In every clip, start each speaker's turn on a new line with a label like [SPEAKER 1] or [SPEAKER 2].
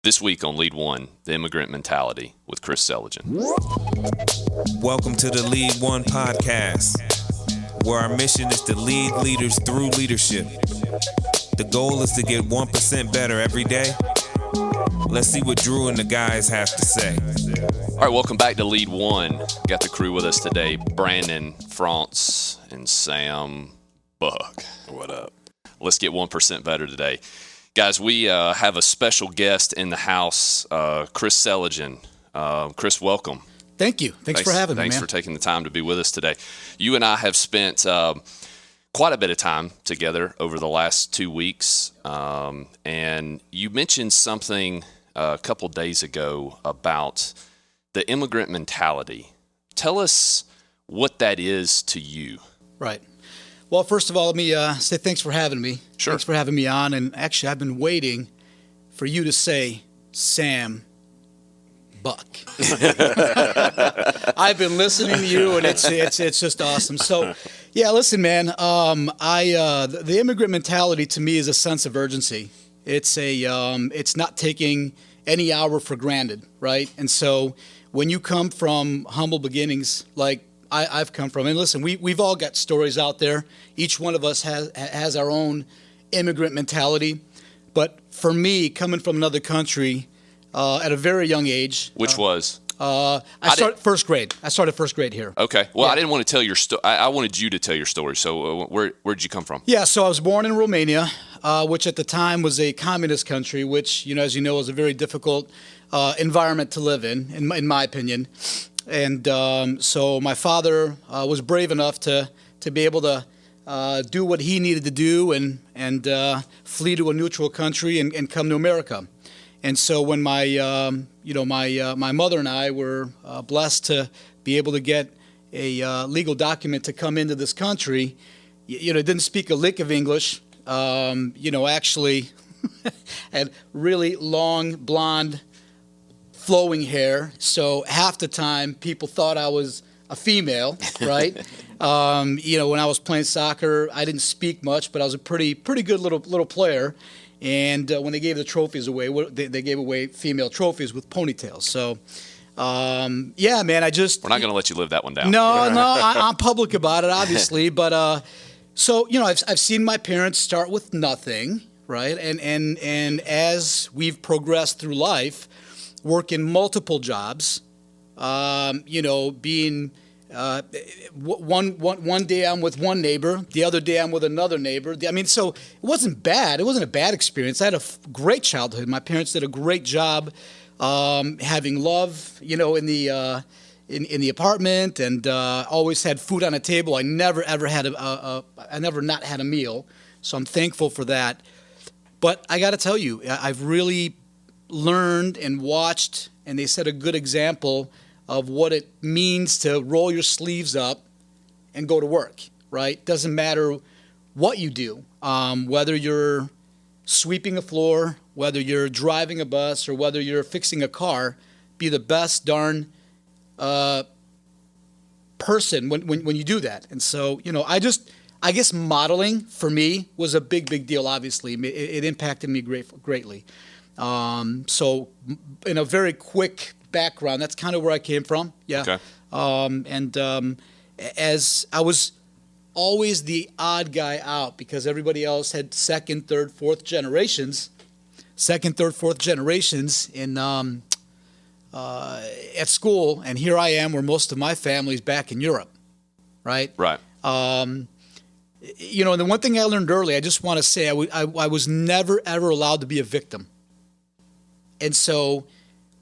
[SPEAKER 1] This week on Lead One, the Immigrant Mentality with Chris Selejan.
[SPEAKER 2] Welcome to the Lead One podcast, where our mission is to lead leaders through leadership. The goal is to get 1% better every day. Let's see what Drew and the guys have to say.
[SPEAKER 1] All right, welcome back to Lead One. Got the crew with us today, Brandon, France, and Sam Buck.
[SPEAKER 3] What up?
[SPEAKER 1] Let's get 1% better today. Guys, we have a special guest in the house, Chris Selejan. Chris, welcome.
[SPEAKER 4] Thanks for having me, man.
[SPEAKER 1] Thanks for taking the time to be with us today. You and I have spent quite a bit of time together over the last 2 weeks, and you mentioned something a couple days ago about the immigrant mentality. Tell us what that is to you.
[SPEAKER 4] Right. Well, first of all, let me say thanks for having me.
[SPEAKER 1] Sure.
[SPEAKER 4] Thanks for having me on. And actually, I've been waiting for you to say Sam Buck. I've been listening to you, and it's just awesome. So, yeah, listen, man. The immigrant mentality to me is a sense of urgency. It's not taking any hour for granted, right? And so, when you come from humble beginnings, like I've come from, and listen, we've all got stories out there. Each one of us has our own immigrant mentality. But for me, coming from another country at a very young age,
[SPEAKER 1] Which was?
[SPEAKER 4] I started first grade. I started first grade here.
[SPEAKER 1] Okay. Well,
[SPEAKER 4] Yeah.
[SPEAKER 1] I didn't want to tell your story. I wanted you to tell your story. So where'd you come from?
[SPEAKER 4] Yeah, so I was born in Romania, which at the time was a communist country, which, as you know, was a very difficult environment to live in my opinion. And so my father was brave enough to be able to do what he needed to do and flee to a neutral country and come to America. And so when my my mother and I were blessed to be able to get a legal document to come into this country, didn't speak a lick of English. Actually had really long blonde flowing hair, so half the time people thought I was a female, right? When I was playing soccer, I didn't speak much, but I was a pretty good little player. And when they gave the trophies away, they gave away female trophies with ponytails. So, yeah, man,
[SPEAKER 1] We're not going to let you live that one down.
[SPEAKER 4] No, I'm public about it, obviously. But so I've seen my parents start with nothing, right? And as we've progressed through life, working multiple jobs, being one day I'm with one neighbor, the other day I'm with another neighbor. I mean, so it wasn't bad. It wasn't a bad experience. I had a great childhood. My parents did a great job having love, in the apartment, and always had food on the table. I never ever had I never not had a meal, so I'm thankful for that. But I got to tell you, I've really learned and watched, and they set a good example of what it means to roll your sleeves up and go to work, right? Doesn't matter what you do, whether you're sweeping a floor, whether you're driving a bus, or whether you're fixing a car, be the best darn person when you do that. And so, I guess modeling for me was a big deal, obviously. It impacted me greatly. So in a very quick background, that's kind of where I came from. Yeah.
[SPEAKER 1] Okay.
[SPEAKER 4] As I was always the odd guy out because everybody else had second, third, fourth generations in at school, and here I am where most of my family's back in Europe, right?
[SPEAKER 1] Right.
[SPEAKER 4] And the one thing I learned early, I just want to say I was never, ever allowed to be a victim. And so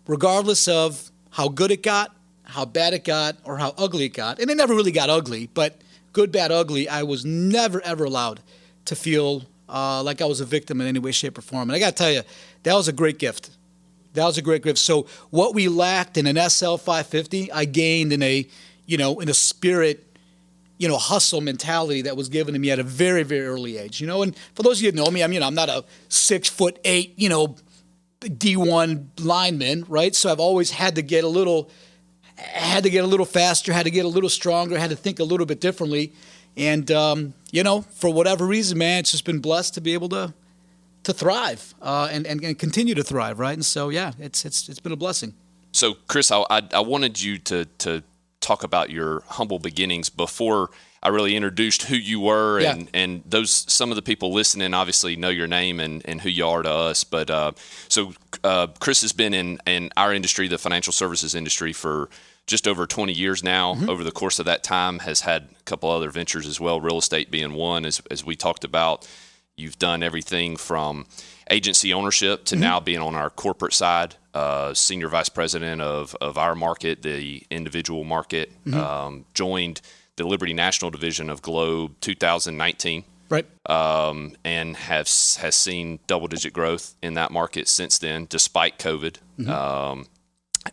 [SPEAKER 4] regardless of how good it got, how bad it got, or how ugly it got, and it never really got ugly, but good, bad, ugly, I was never, ever allowed to feel like I was a victim in any way, shape, or form. And I got to tell you, that was a great gift. That was a great gift. So what we lacked in an SL 550, I gained in a spirit, hustle mentality that was given to me at a very, very early age. And for those of you who know me, I'm not a 6'8", D1 lineman, right? So I've always had to get a little faster, had to get a little stronger, had to think a little bit differently. And, for whatever reason, man, it's just been blessed to be able to to thrive and continue to thrive, right? And so, yeah, it's been a blessing.
[SPEAKER 1] So, Chris, I wanted you to talk about your humble beginnings before I really introduced who you were, and some of the people listening obviously know your name and who you are to us. But Chris has been in our industry, the financial services industry, for just over 20 years now. Mm-hmm. Over the course of that time, has had a couple other ventures as well, real estate being one, as we talked about. You've done everything from agency ownership to now being on our corporate side, senior vice president of our market, the individual market, joined the Liberty National Division of Globe 2019.
[SPEAKER 4] Right.
[SPEAKER 1] And has seen double-digit growth in that market since then, despite COVID,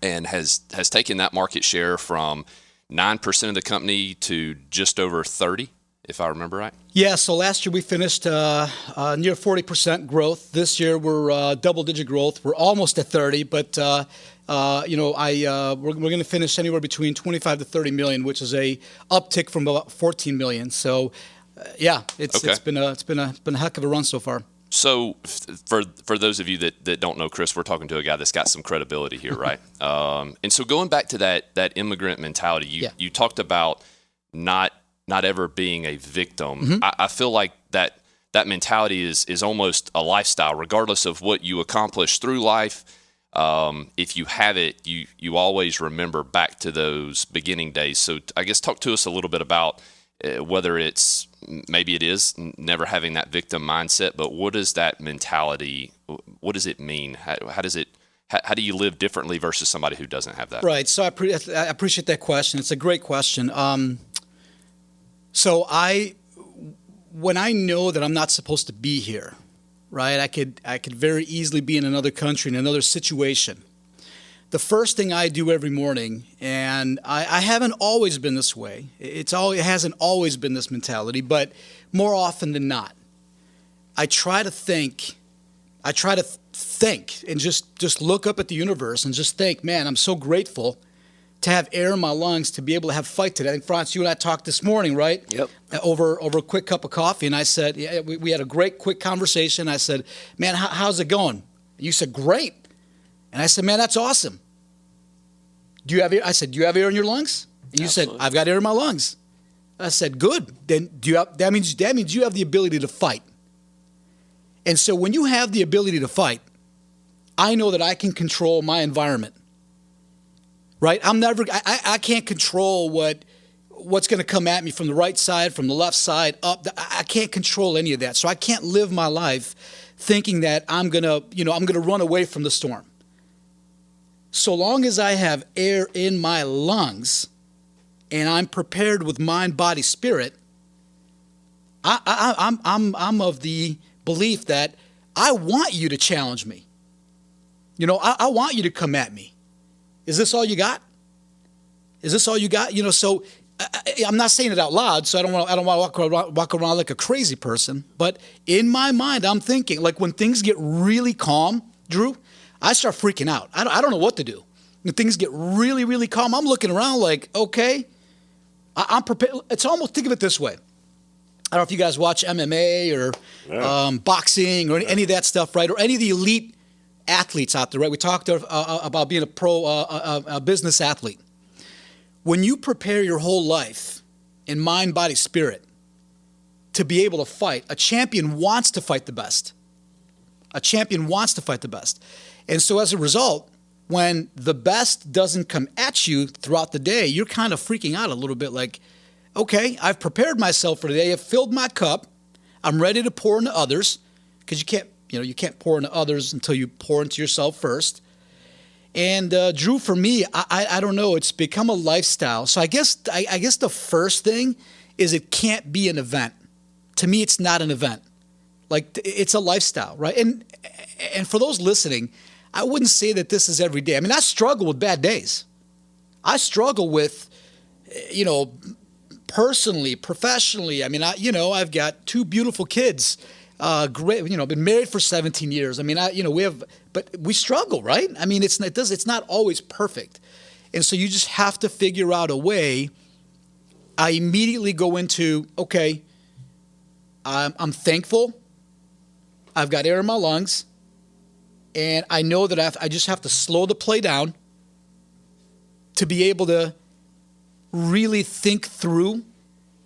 [SPEAKER 1] and has taken that market share from 9% of the company to just over 30%, if I remember right.
[SPEAKER 4] Yeah, so last year we finished near 40% growth. This year we're double-digit growth. We're almost at 30, but we're going to finish anywhere between 25 to 30 million, which is a uptick from about 14 million. So, it's been a heck of a run so far.
[SPEAKER 1] So, for those of you that don't know Chris, we're talking to a guy that's got some credibility here, right? And so, going back to that immigrant mentality, you talked about not ever being a victim. I feel like that mentality is almost a lifestyle, regardless of what you accomplish through life. If you have it, you always remember back to those beginning days. So I guess talk to us a little bit about whether maybe it is never having that victim mindset, but what is that mentality? What does it mean? How do you live differently versus somebody who doesn't have that?
[SPEAKER 4] Right. So I appreciate that question. It's a great question. So when I know that I'm not supposed to be here, right? I could very easily be in another country, in another situation. The first thing I do every morning, and I haven't always been this way. It hasn't always been this mentality, but more often than not, I try to think and just look up at the universe and just think, man, I'm so grateful to have air in my lungs to be able to have a fight today. I think, Franz, you and I talked this morning, right?
[SPEAKER 3] Yep.
[SPEAKER 4] Over a quick cup of coffee, and I said, we had a great quick conversation. I said, man, how's it going? You said, great. And I said, man, that's awesome. Do you have air? I said, do you have air in your lungs? And you
[SPEAKER 3] Absolutely.
[SPEAKER 4] said, I've got air in my lungs. I said, good. Then that means you have the ability to fight. And so when you have the ability to fight, I know that I can control my environment. Right? I can't control what's going to come at me from the right side, from the left side, up. I can't control any of that. So I can't live my life thinking that I'm going to run away from the storm. So long as I have air in my lungs and I'm prepared with mind, body, spirit, I'm of the belief that I want you to challenge me. I want you to come at me. Is this all you got? Is this all you got? So I'm not saying it out loud, so I don't want to walk around like a crazy person. But in my mind, I'm thinking, like when things get really calm, Drew, I start freaking out. I don't know what to do. When things get really, really calm, I'm looking around like, okay, I'm prepared. It's almost, think of it this way. I don't know if you guys watch MMA or boxing or any of that stuff, right? Or any of the elite athletes out there, right? We talked about being a business athlete. When you prepare your whole life in mind, body, spirit to be able to fight, a champion wants to fight the best. A champion wants to fight the best. And so as a result, when the best doesn't come at you throughout the day, you're kind of freaking out a little bit like, okay, I've prepared myself for today. I've filled my cup. I'm ready to pour into others, because you can't pour into others until you pour into yourself first. And Drew, for me, I don't know. It's become a lifestyle. So I guess the first thing is it can't be an event. To me, it's not an event. Like, it's a lifestyle, right? And for those listening, I wouldn't say that this is every day. I mean, I struggle with bad days. I struggle with, personally, professionally. I mean, I've got two beautiful kids. Great, been married for 17 years. I mean, but we struggle, right? I mean, it's not always perfect. And so you just have to figure out a way. I immediately go into, okay, I'm thankful I've got air in my lungs, and I know that I just have to slow the play down to be able to really think through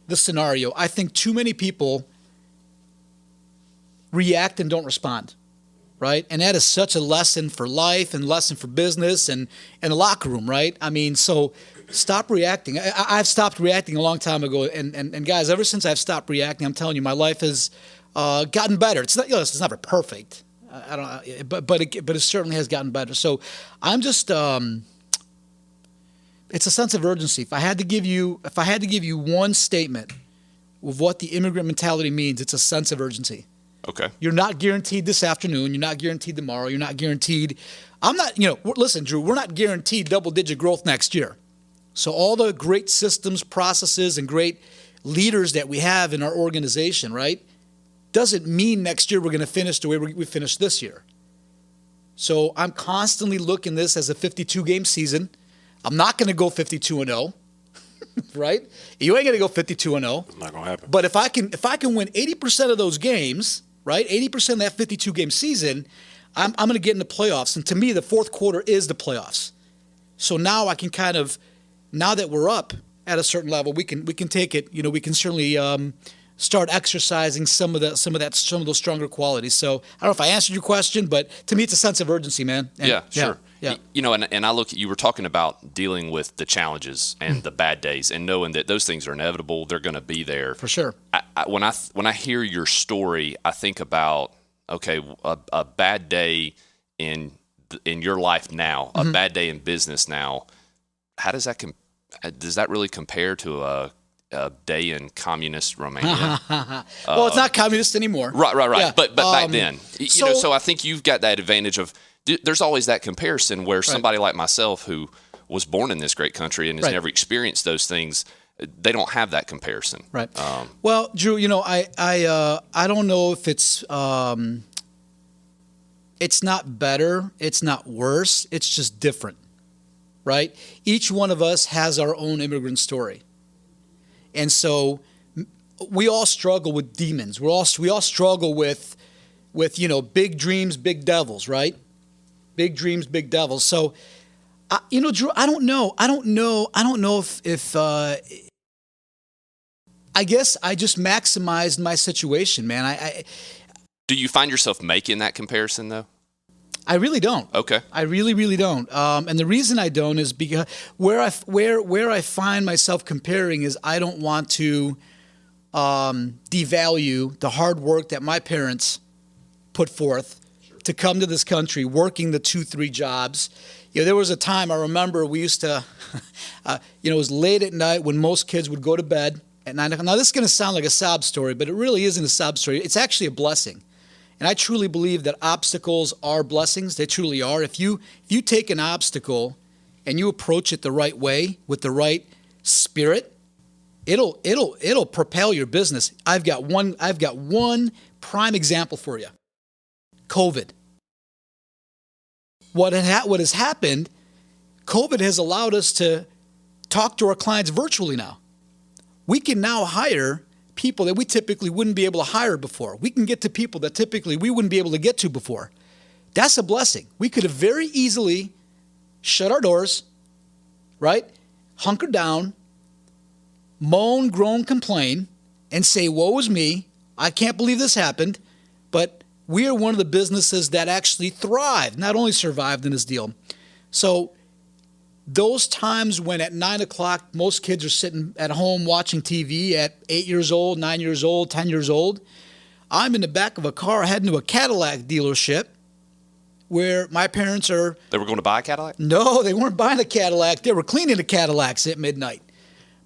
[SPEAKER 4] the scenario. I think too many people react and don't respond, right? And that is such a lesson for life and lesson for business and the locker room, right? I mean, so stop reacting. I've stopped reacting a long time ago, and guys, ever since I've stopped reacting, I'm telling you, my life has gotten better. It's not, it's never perfect. I don't, but it certainly has gotten better. So I'm just, it's a sense of urgency. If I had to give you one statement of what the immigrant mentality means, it's a sense of urgency.
[SPEAKER 1] Okay.
[SPEAKER 4] You're not guaranteed this afternoon. You're not guaranteed tomorrow. You're not guaranteed. I'm not, listen, Drew, we're not guaranteed double-digit growth next year. So all the great systems, processes, and great leaders that we have in our organization, right, doesn't mean next year we're going to finish the way we finished this year. So I'm constantly looking at this as a 52-game season. I'm not going to go 52-0, right? You ain't going to go 52-0.
[SPEAKER 3] It's not going to happen.
[SPEAKER 4] But if I can win 80% of those games, right, 80% of that 52-game season, I'm going to get in the playoffs. And to me, the fourth quarter is the playoffs. So now I can kind of, now that we're up at a certain level, we can take it. We can certainly start exercising some of those stronger qualities. So I don't know if I answered your question, but to me, it's a sense of urgency, man. And,
[SPEAKER 1] yeah, sure.
[SPEAKER 4] Yeah.
[SPEAKER 1] And I look at, you were talking about dealing with the challenges and the bad days and knowing that those things are inevitable. They're going to be there.
[SPEAKER 4] For sure.
[SPEAKER 1] When I hear your story, I think about, okay, a bad day in your life now, a bad day in business now. How does that really compare to a day in communist Romania?
[SPEAKER 4] Well, it's not communist anymore.
[SPEAKER 1] Right.
[SPEAKER 4] Yeah.
[SPEAKER 1] But back then,
[SPEAKER 4] so
[SPEAKER 1] I think you've got that advantage of, there's always that comparison where somebody like myself who was born in this great country and has never experienced those things, they don't have that comparison.
[SPEAKER 4] Right. Well, Drew, I don't know if it's not better, it's not worse, it's just different, right? Each one of us has our own immigrant story. And so we all struggle with demons. We all struggle with big dreams, big devils, right? Big dreams, big devils. So, Drew, I don't know if I guess I just maximized my situation, man.
[SPEAKER 1] Do you find yourself making that comparison though?
[SPEAKER 4] I really don't.
[SPEAKER 1] Okay.
[SPEAKER 4] I really, really don't. And the reason I don't is because where I find myself comparing is I don't want to devalue the hard work that my parents put forth to come to this country, working the 2-3 jobs. There was a time I remember we used to, it was late at night when most kids would go to bed at 9 o'clock. Now this is going to sound like a sob story, but it really isn't a sob story. It's actually a blessing. And I truly believe that obstacles are blessings. They truly are. If you take an obstacle and you approach it the right way with the right spirit, it'll propel your business. I've got one prime example for you. COVID. What has happened, COVID has allowed us to talk to our clients virtually now. We can now hire people that we typically wouldn't be able to hire before. We can get to people that typically we wouldn't be able to get to before. That's a blessing. We could have very easily shut our doors, right? Hunker down, moan, groan, complain, and say, woe is me. I can't believe this happened. But we are one of the businesses that actually thrived, not only survived in this deal. So those times when at 9 o'clock, most kids are sitting at home watching TV at 8 years old, 9 years old, 10 years old, I'm in the back of a car heading to a Cadillac dealership where my parents are...
[SPEAKER 1] They were going to buy a Cadillac?
[SPEAKER 4] No, they weren't buying a Cadillac. They were cleaning the Cadillacs at midnight.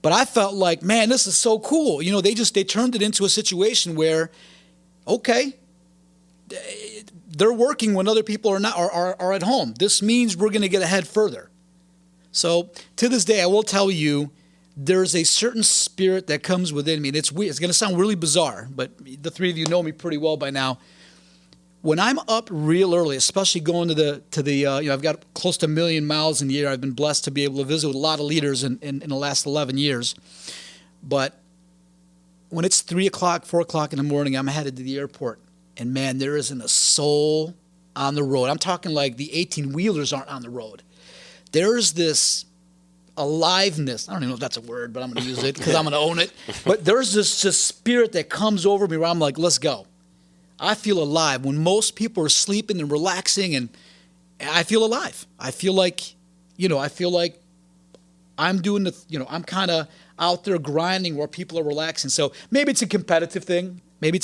[SPEAKER 4] But I felt like, man, this is so cool. They turned it into a situation where, okay, they're working when other people are at home. This means we're going to get ahead further. So to this day, I will tell you, there's a certain spirit that comes within me. And it's weird. It's going to sound really bizarre, but the three of you know me pretty well by now. When I'm up real early, especially going to the I've got close to 1 million miles in a year. I've been blessed to be able to visit with a lot of leaders in the last 11 years. But when it's 3 o'clock, 4 o'clock in the morning, I'm headed to the airport. And man, there isn't a soul on the road. I'm talking like the 18-wheelers aren't on the road. There's this aliveness. I don't even know if that's a word, but I'm going to use it because I'm going to own it. But there's this just spirit that comes over me where I'm like, let's go. I feel alive. When most people are sleeping and relaxing, and I feel alive. I feel like, I'm doing I'm kind of out there grinding where people are relaxing. So maybe it's a competitive thing. Maybe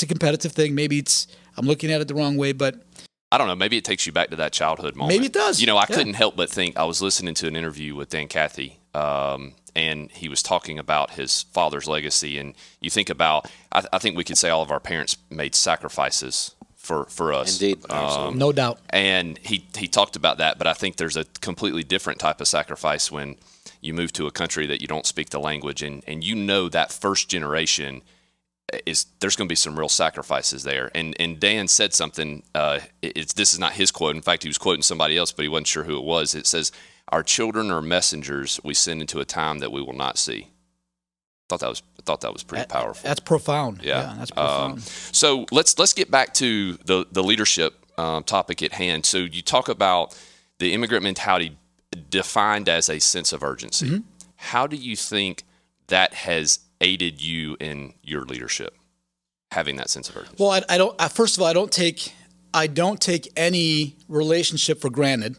[SPEAKER 4] I'm looking at it the wrong way, but
[SPEAKER 1] I don't know. Maybe it takes you back to that childhood moment.
[SPEAKER 4] Maybe it does.
[SPEAKER 1] I couldn't help but think. I was listening to an interview with Dan Cathy, and he was talking about his father's legacy. And you think about, I think we could say all of our parents made sacrifices for us.
[SPEAKER 3] Indeed.
[SPEAKER 4] No doubt.
[SPEAKER 1] And he talked about that, but I think there's a completely different type of sacrifice when you move to a country that you don't speak the language, and that first generation there's going to be some real sacrifices there. And Dan said something, this is not his quote. In fact, he was quoting somebody else, but he wasn't sure who it was. It says, "Our children are messengers we send into a time that we will not see." I thought that was pretty powerful.
[SPEAKER 4] That's profound.
[SPEAKER 1] Yeah,
[SPEAKER 4] that's profound.
[SPEAKER 1] So let's get back to the leadership topic at hand. So you talk about the immigrant mentality defined as a sense of urgency. Mm-hmm. How do you think that has aided you in your leadership, having that sense of urgency?
[SPEAKER 4] Well, I don't. First of all, I don't take any relationship for granted.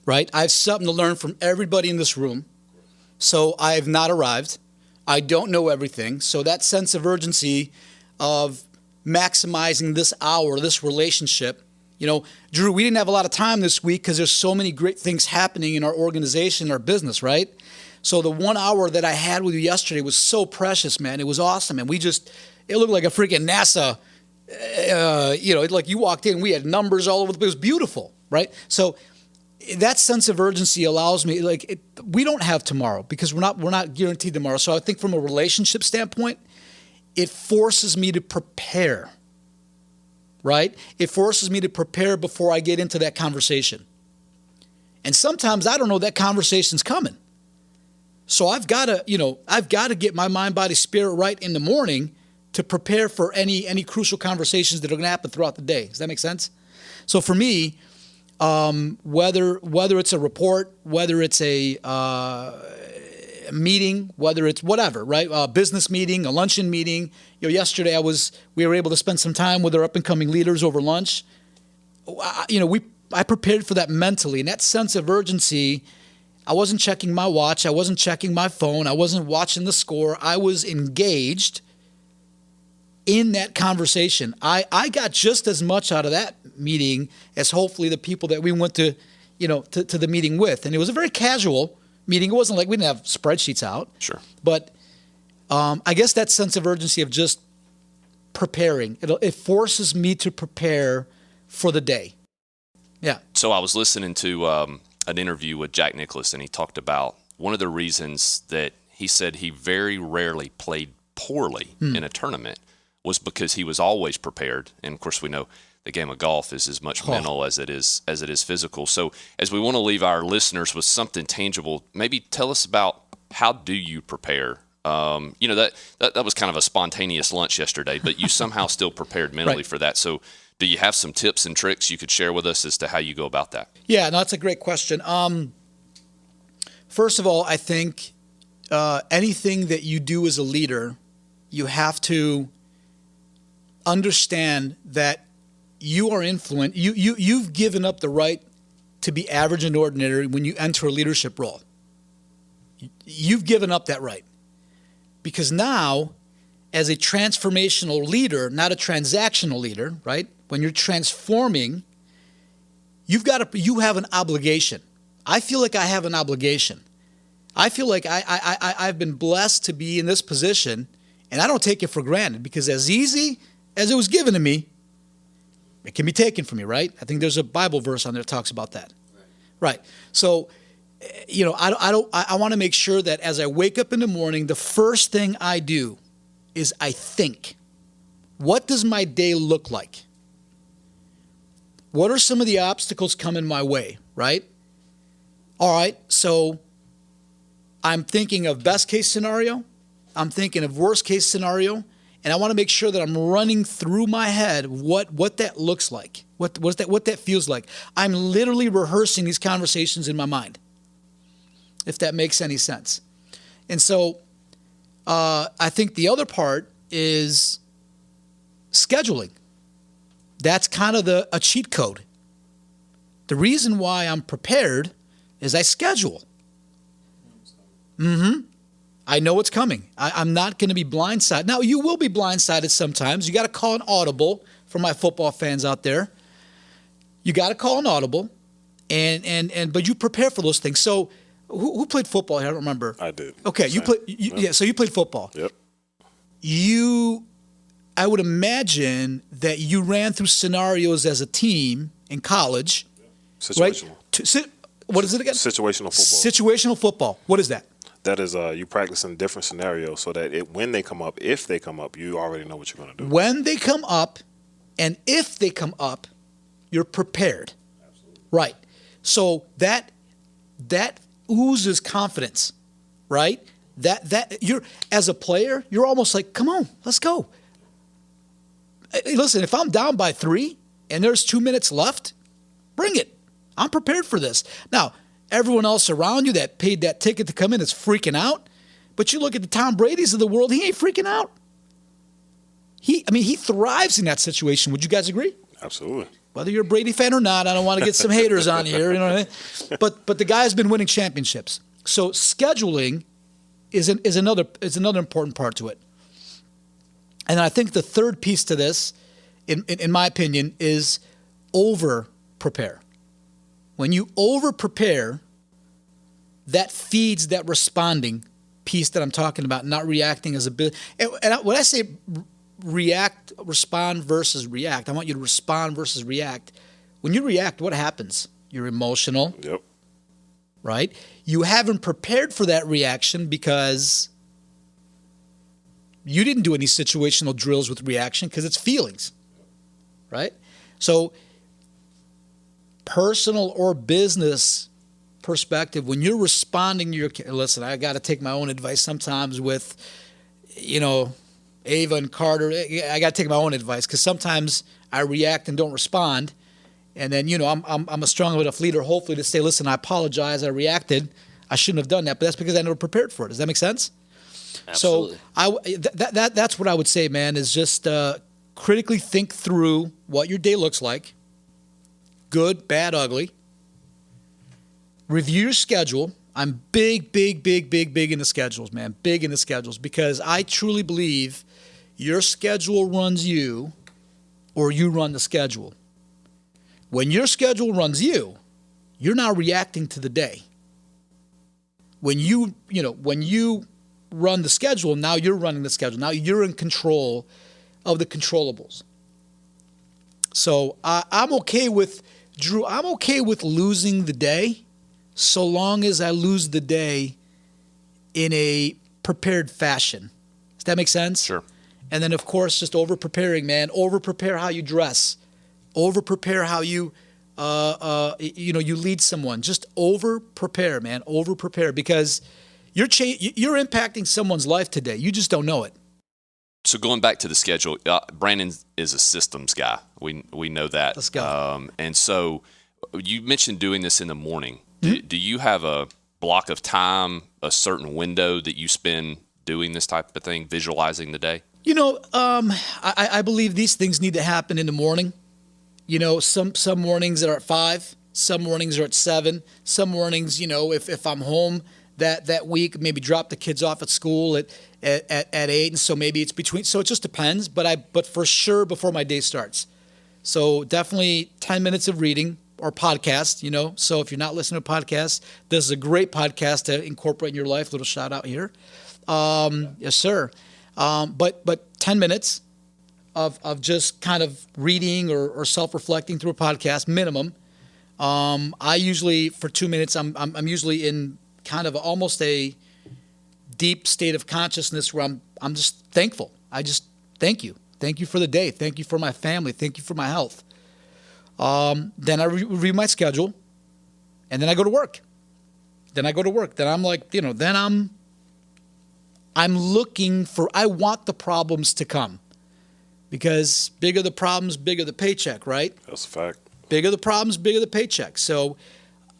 [SPEAKER 4] Right? I have something to learn from everybody in this room. So I have not arrived. I don't know everything. So that sense of urgency of maximizing this hour, this relationship. Drew, we didn't have a lot of time this week because there's so many great things happening in our organization, our business, right? So the 1 hour that I had with you yesterday was so precious, man. It was awesome. And it looked like a freaking NASA, like you walked in, we had numbers all over the place. It was beautiful, right? So that sense of urgency allows me, we don't have tomorrow because we're not guaranteed tomorrow. So I think from a relationship standpoint, it forces me to prepare, right? It forces me to prepare before I get into that conversation. And sometimes I don't know that conversation's coming. So I've got to get my mind, body, spirit right in the morning to prepare for any crucial conversations that are going to happen throughout the day. Does that make sense? So for me, whether it's a report, whether it's a meeting, whether it's whatever, right? A business meeting, a luncheon meeting. Yesterday we were able to spend some time with our up and coming leaders over lunch. I prepared for that mentally, and that sense of urgency. I wasn't checking my watch. I wasn't checking my phone. I wasn't watching the score. I was engaged in that conversation. I got just as much out of that meeting as hopefully the people that we went to the meeting with. And it was a very casual meeting. It wasn't like we didn't have spreadsheets out.
[SPEAKER 1] Sure.
[SPEAKER 4] But I guess that sense of urgency of just preparing, it forces me to prepare for the day. Yeah.
[SPEAKER 1] So I was listening to an interview with Jack Nicklaus, and he talked about one of the reasons that he said he very rarely played poorly in a tournament was because he was always prepared. And of course, we know the game of golf is as much mental as it is physical. So as we want to leave our listeners with something tangible, maybe tell us about how do you prepare? That was kind of a spontaneous lunch yesterday, but you somehow still prepared mentally for that. So do you have some tips and tricks you could share with us as to how you go about that?
[SPEAKER 4] Yeah, no, that's a great question. First of all, I think anything that you do as a leader, you have to understand that you are influenced. You've given up the right to be average and ordinary when you enter a leadership role. You've given up that right. Because now, as a transformational leader, not a transactional leader, right? When you're transforming, you have an obligation. I feel like I have an obligation. I feel like I've been blessed to be in this position, and I don't take it for granted because as easy as it was given to me, it can be taken from me, right? I think there's a Bible verse on there that talks about that. Right. So, I want to make sure that as I wake up in the morning, the first thing I do is I think, what does my day look like? What are some of the obstacles coming my way, right? All right, so I'm thinking of best case scenario. I'm thinking of worst case scenario. and I want to make sure that I'm running through my head what that looks like, what that feels like. I'm literally rehearsing these conversations in my mind, if that makes any sense. And so I think the other part is scheduling. That's kind of a cheat code. The reason why I'm prepared is I schedule. I know what's coming. I'm not going to be blindsided. Now, you will be blindsided sometimes. You got to call an audible for my football fans out there. You got to call an audible, but you prepare for those things. So, who played football here? I don't remember.
[SPEAKER 3] I did.
[SPEAKER 4] Okay, you played. Yeah, so you played football.
[SPEAKER 3] Yep.
[SPEAKER 4] I would imagine that you ran through scenarios as a team in college.
[SPEAKER 3] Situational.
[SPEAKER 4] Right? What is it again?
[SPEAKER 3] Situational football.
[SPEAKER 4] Situational football. What is that?
[SPEAKER 3] That is you practice in different scenarios so that when they come up, if they come up, you already know what you're going to do.
[SPEAKER 4] When they come up, and if they come up, you're prepared.
[SPEAKER 3] Absolutely.
[SPEAKER 4] Right. So that oozes confidence, right? That you're, as a player, you're almost like, come on, let's go. Hey, listen, if I'm down by 3 and there's 2 minutes left, bring it. I'm prepared for this. Now, everyone else around you that paid that ticket to come in is freaking out. But you look at the Tom Brady's of the world, he ain't freaking out. He thrives in that situation. Would you guys agree?
[SPEAKER 3] Absolutely.
[SPEAKER 4] Whether you're a Brady fan or not, I don't want to get some haters on here, you know what I mean? But the guy's been winning championships. So scheduling is another important part to it. And I think the third piece to this, in my opinion, is over-prepare. When you over-prepare, that feeds that responding piece that I'm talking about, not reacting as a bit. And when I say respond versus react, I want you to respond versus react. When you react, what happens? You're emotional.
[SPEAKER 3] Yep.
[SPEAKER 4] Right? You haven't prepared for that reaction because you didn't do any situational drills with reaction because it's feelings. Right? So personal or business perspective, when you're responding to listen, I got to take my own advice sometimes with, Ava and Carter. I got to take my own advice because sometimes I react and don't respond. And then, I'm a strong enough leader, hopefully, to say, listen, I apologize. I reacted. I shouldn't have done that. But that's because I never prepared for it. Does that make sense?
[SPEAKER 5] Absolutely.
[SPEAKER 4] So that's what I would say, man, is just critically think through what your day looks like. Good, bad, ugly. Review your schedule. I'm big in the schedules, man. Big in the schedules because I truly believe your schedule runs you or you run the schedule. When your schedule runs you, you're now reacting to the day. When you run the schedule, now you're running the schedule. Now you're in control of the controllables. So I'm okay with, Drew, I'm okay with losing the day so long as I lose the day in a prepared fashion. Does that make sense?
[SPEAKER 1] Sure.
[SPEAKER 4] And then, of course, just over-preparing, man. Over-prepare how you dress. Over-prepare how you, you lead someone. Just over-prepare, man. Over-prepare because you're impacting someone's life today. You just don't know it.
[SPEAKER 1] So going back to the schedule, Brandon is a systems guy. We know that.
[SPEAKER 4] Let's go.
[SPEAKER 1] And so you mentioned doing this in the morning. Do you have a block of time, a certain window that you spend doing this type of thing, visualizing the day?
[SPEAKER 4] I believe these things need to happen in the morning. Some mornings are at 5, some mornings are at 7, some mornings, if I'm home that week, maybe drop the kids off at school at 8, and so maybe it's between. So it just depends. But for sure before my day starts. So definitely 10 minutes of reading or podcast. So if you're not listening to podcasts, this is a great podcast to incorporate in your life. Little shout out here. Yes, sir. But 10 minutes of just kind of reading or self-reflecting through a podcast minimum. I usually for 2 minutes I'm usually in kind of almost a deep state of consciousness where I'm just thankful. I just thank you for the day, thank you for my family, thank you for my health. Then I review my schedule, and then I go to work. Then I'm like, then I'm I want the problems to come. Because bigger the problems, bigger the paycheck, right?
[SPEAKER 3] That's a fact.
[SPEAKER 4] Bigger the problems, bigger the paycheck. So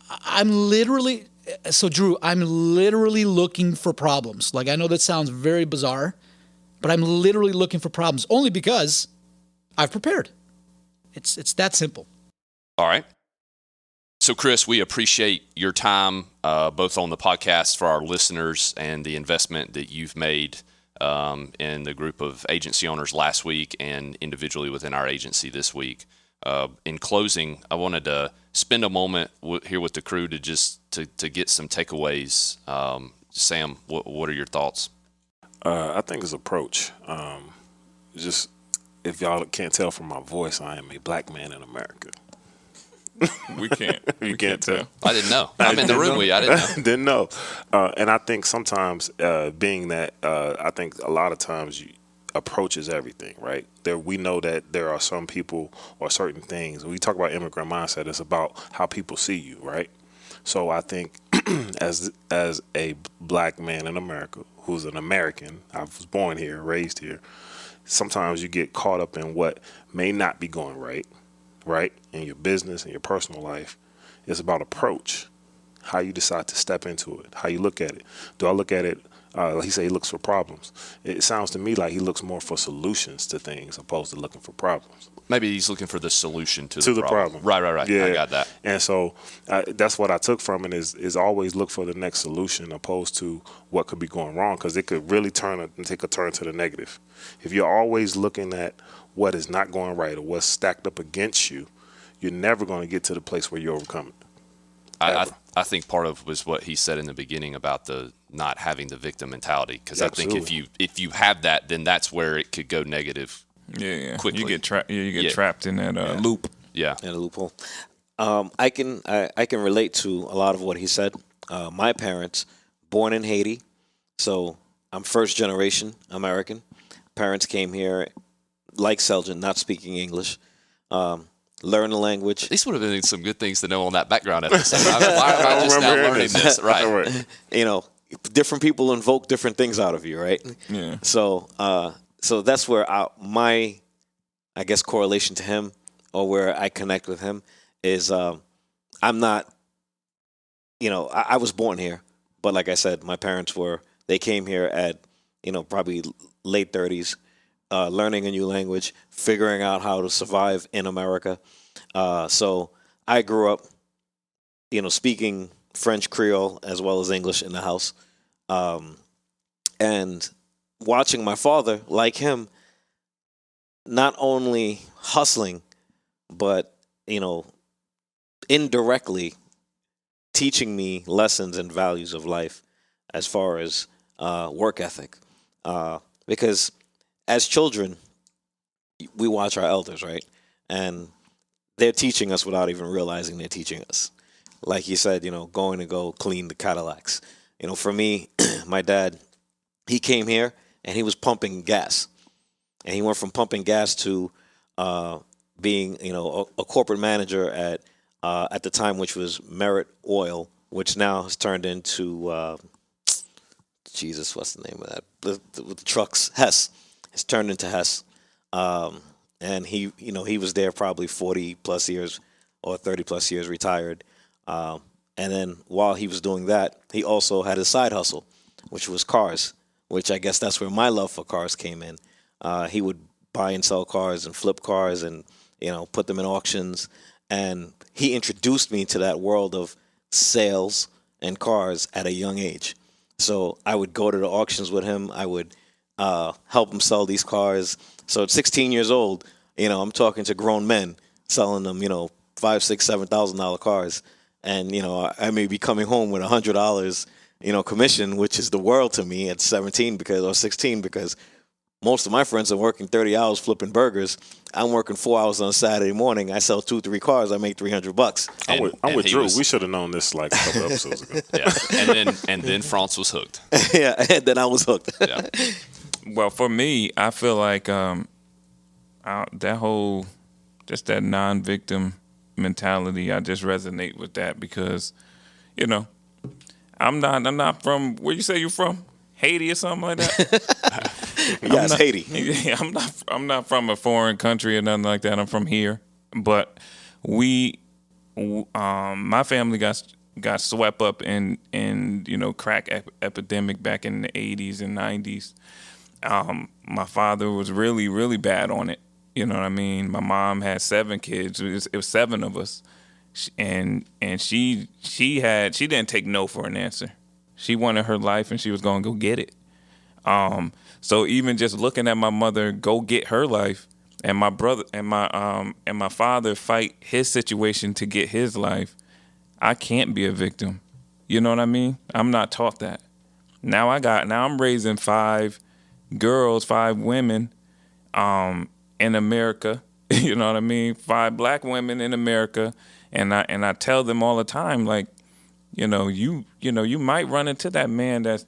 [SPEAKER 4] Drew, I'm literally looking for problems. Like, I know that sounds very bizarre, but I'm literally looking for problems only because I've prepared. It's that simple.
[SPEAKER 1] All right. So, Chris, we appreciate your time, both on the podcast for our listeners and the investment that you've made in the group of agency owners last week and individually within our agency this week. In closing, I wanted to spend a moment here with the crew to get some takeaways. Sam, what are your thoughts?
[SPEAKER 3] I think it's approach. Just if y'all can't tell from my voice, I am a black man in America.
[SPEAKER 5] We can't.
[SPEAKER 3] You can't tell.
[SPEAKER 1] I didn't know. I'm in the room with you. I didn't know.
[SPEAKER 3] Didn't know. And I think sometimes, being that, I think a lot of times approach is everything, right? We know that there are some people or certain things. When we talk about immigrant mindset, it's about how people see you, right? So I think as a black man in America who's an American, I was born here, raised here, sometimes you get caught up in what may not be going right, in your business and your personal life. It's about approach, how you decide to step into it, how you look at it. Do I look at it, he said he looks for problems. It sounds to me like he looks more for solutions to things opposed to looking for problems.
[SPEAKER 1] Maybe he's looking for the solution to the problem. Right.
[SPEAKER 3] Yeah.
[SPEAKER 1] I got that.
[SPEAKER 3] And so that's what I took from it is always look for the next solution opposed to what could be going wrong, because it could really take a turn to the negative. If you're always looking at what is not going right or what's stacked up against you, you're never going to get to the place where you overcome it.
[SPEAKER 1] I think part of was what he said in the beginning about the not having the victim mentality, because I think if you have that, then that's where it could go negative.
[SPEAKER 5] Yeah.
[SPEAKER 1] Quickly.
[SPEAKER 5] You get trapped. You get trapped in that loop.
[SPEAKER 1] Yeah.
[SPEAKER 6] In a loophole. I can relate to a lot of what he said. My parents, born in Haiti, so I'm first generation American. Parents came here, like Selejan, not speaking English. Learn the language.
[SPEAKER 1] These would have been some good things to know on that background episode. Why am I just now learning this? Right.
[SPEAKER 6] You know, different people invoke different things out of you, right?
[SPEAKER 5] Yeah.
[SPEAKER 6] So that's where my, I guess, correlation to him, or where I connect with him, is I'm not, I was born here, but like I said, my parents they came here at, probably late 30s, learning a new language, figuring out how to survive in America. So I grew up, speaking French Creole as well as English in the house. And watching my father, like him, not only hustling, but, indirectly teaching me lessons and values of life as far as work ethic. Because as children, we watch our elders, right? And they're teaching us without even realizing they're teaching us. Like he said, going to go clean the Cadillacs. For me, my dad, he came here and he was pumping gas. And he went from pumping gas to being, a corporate manager at the time, which was Merit Oil, which now has turned into, what's the name of that? With the trucks, Hess. It's turned into Hess. And he was there probably 40 plus years or 30 plus years, retired. And then while he was doing that, he also had a side hustle, which was cars, which I guess that's where my love for cars came in. He would buy and sell cars and flip cars and, put them in auctions. And he introduced me to that world of sales and cars at a young age. So I would go to the auctions with him. I would help him sell these cars. So at 16 years old, I'm talking to grown men selling them, $5,000, $6,000, $7,000 cars. And, I may be coming home with $100, commission, which is the world to me at 17 or 16, because most of my friends are working 30 hours flipping burgers. I'm working 4 hours on a Saturday morning. I sell 2-3 cars. I make $300.
[SPEAKER 3] I'm with Drew. We should have known this like a couple episodes ago.
[SPEAKER 1] Yeah. And then France was hooked.
[SPEAKER 6] Yeah, and then I was hooked.
[SPEAKER 1] Yeah.
[SPEAKER 5] Well, for me, I feel like that whole, just that non-victim mentality, I just resonate with that because, I'm not from, where you say you're from? Haiti or something like that.
[SPEAKER 6] Yes, Haiti.
[SPEAKER 5] Yeah, I'm not from a foreign country or nothing like that. I'm from here, but my family got swept up in crack epidemic back in the 80s and 90s. My father was really, really bad on it. You know what I mean? My mom had 7 kids. It was 7 of us, and she didn't take no for an answer. She wanted her life, and she was going to go get it. So even just looking at my mother go get her life, and my brother and my father fight his situation to get his life, I can't be a victim. You know what I mean? I'm not taught that. Now I'm raising 5 girls, 5 women, in America. You know what I mean? 5 black women in America, and I tell them all the time, like, you might run into that man that's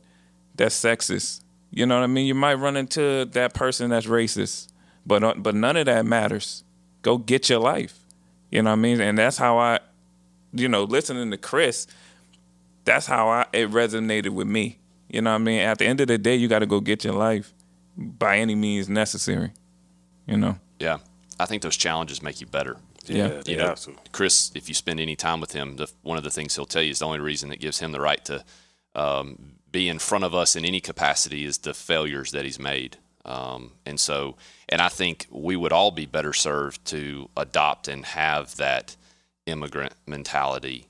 [SPEAKER 5] sexist. You know what I mean? You might run into that person that's racist, but none of that matters. Go get your life. You know what I mean? And that's how I, listening to Chris, that's how it resonated with me. You know what I mean? At the end of the day, you got to go get your life by any means necessary.
[SPEAKER 1] Yeah, I think those challenges make you better.
[SPEAKER 5] Yeah.
[SPEAKER 1] Chris, if you spend any time with him, one of the things he'll tell you is the only reason that gives him the right to be in front of us in any capacity is the failures that he's made. And I think we would all be better served to adopt and have that immigrant mentality,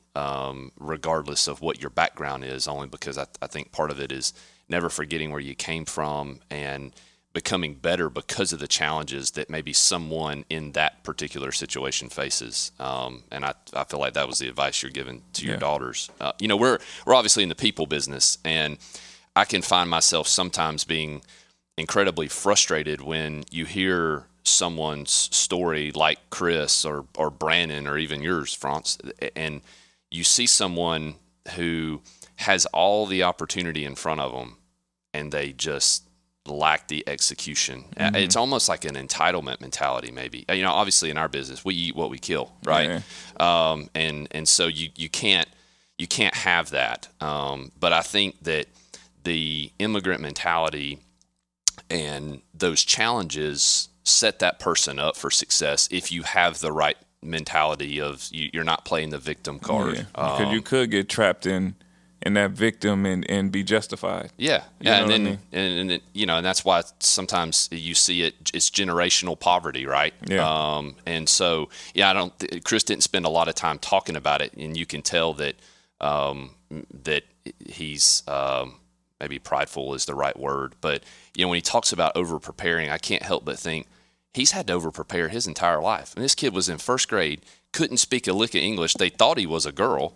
[SPEAKER 1] regardless of what your background is, only because I think part of it is never forgetting where you came from and becoming better because of the challenges that maybe someone in that particular situation faces. And I feel like that was the advice you're giving to your daughters. We're obviously in the people business, and I can find myself sometimes being incredibly frustrated when you hear someone's story like Chris or Brandon or even yours, Franz, and you see someone who has all the opportunity in front of them and they just lack the execution. Mm-hmm. It's almost like an entitlement mentality, maybe. Obviously in our business, we eat what we kill, right? Yeah. And so you can't have that. But I think that the immigrant mentality and those challenges set that person up for success if you have the right mentality of you're not playing the victim card.
[SPEAKER 5] Yeah. Because you could get trapped in that victim and be justified.
[SPEAKER 1] Yeah. And that's why sometimes you see it's generational poverty, right?
[SPEAKER 5] Yeah.
[SPEAKER 1] And so, Chris didn't spend a lot of time talking about it, and you can tell that that he's maybe prideful is the right word, but when he talks about over preparing, I can't help but think he's had to over prepare his entire life. And this kid was in first grade, couldn't speak a lick of English. They thought he was a girl.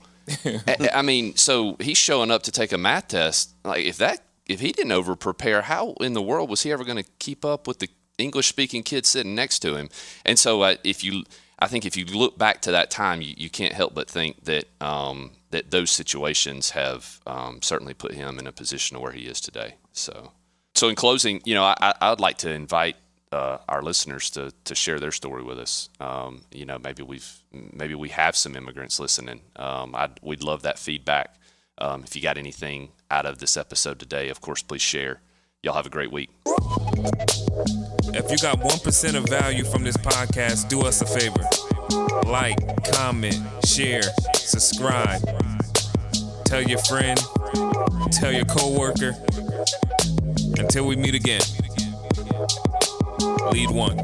[SPEAKER 1] I mean, so he's showing up to take a math test. Like if he didn't over prepare, how in the world was he ever going to keep up with the English speaking kid sitting next to him? And so I think if you look back to that time, you can't help but think that that those situations have certainly put him in a position where he is today. So in closing, I'd like to invite our listeners to share their story with us. Maybe we have some immigrants listening. We'd love that feedback. If you got anything out of this episode today, of course, please share. Y'all have a great week.
[SPEAKER 2] If you got 1% of value from this podcast, do us a favor. Like, comment, share, subscribe. Tell your friend, tell your coworker. Until we meet again. Lead one.